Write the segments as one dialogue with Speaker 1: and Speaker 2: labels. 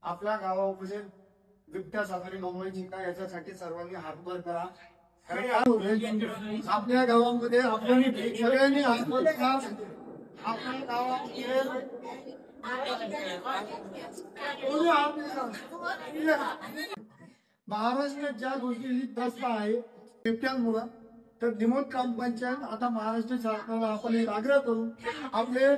Speaker 1: आपल्या गावामध्ये बिबट्या सफारी बनवायची का याच्यासाठी सर्वांनी हातभार करा। कारण आपल्या गावामध्ये आपल्याला सगळ्यांनी हातभार करा। आपल्या गावामध्ये महाराष्ट्रात ज्या गोष्टी त्रस्त आहे बिबट्यांमुळे, तर निमोद ग्रामपंचायत आता महाराष्ट्र शासनाला आपण एक आग्रह करू, आपले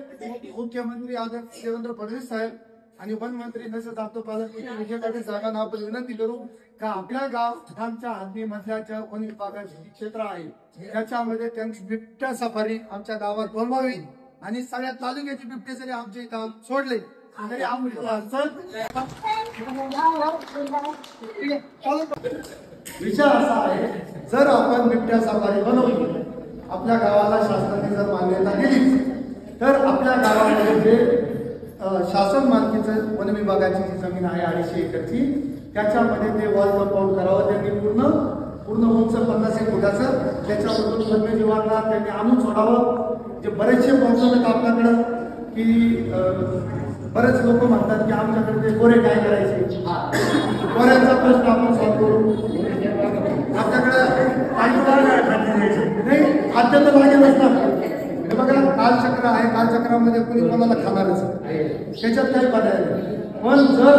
Speaker 1: मुख्यमंत्री आदरणीय देवेंद्र फडणवीस साहेब आणि वन मंत्री तसेच आपले पालकमंत्री विजयकडे साहेबांना आपण विनंती करू का आपल्या गावच्या हद्दी मधल्याच्या वन विभागाचे क्षेत्र आहे त्याच्यामध्ये त्यांची बिबट्या सफारी आमच्या गावात बनवावी आणि सगळ्या तालुक्याचे बिबटे जरी आमचे काम सोडले तरी विचार असा आहे, जर आपण बिबट्या सफारी बनवली, आपल्या गावाला शासनाने जर मान्यता दिली, तर आपल्या गावामध्ये जे शासन मालकीचं वन विभागाची जी जमीन आहे 250 एकरची, त्याच्यामध्ये ते वॉल कंपाऊंड करावं। त्यांनी पूर्ण उंच 50 फुटाचं त्याच्यावरून वन्यजीवांना त्यांनी आणून सोडावं। जे बरेचसे प्रॉब्लेम आहेत आपल्याकडं की बरेच लोक म्हणतात की आमच्याकडे ते गोरे काय करायचे, गोऱ्यांचा प्रश्न आपण सॉल्व्ह करू। आपल्याकडे नाही खाद्य तर लागेलच ना। हे बघा कालचक्र आहे, कालचक्रामध्ये कोणी कोणाला खाणारच, त्याच्यात काही पर्याय नाही। पण जर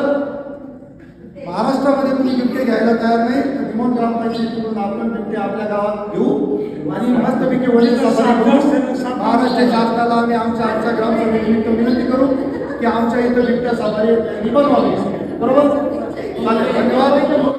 Speaker 1: महाराष्ट्रामध्ये कोणी बिबटे घ्यायला तयार नाही तर निमोद ग्रामपंचायतीकडून आपण बिबटे आपल्या गावात घेऊ आणि मस्तपैकी वडील महाराष्ट्र शासनाला आम्ही आमच्या ग्रामसभेनिमित्त विनंती करू की आमच्या इथं बिबट्या सफारी बनवावी। बरोबर, धन्यवाद।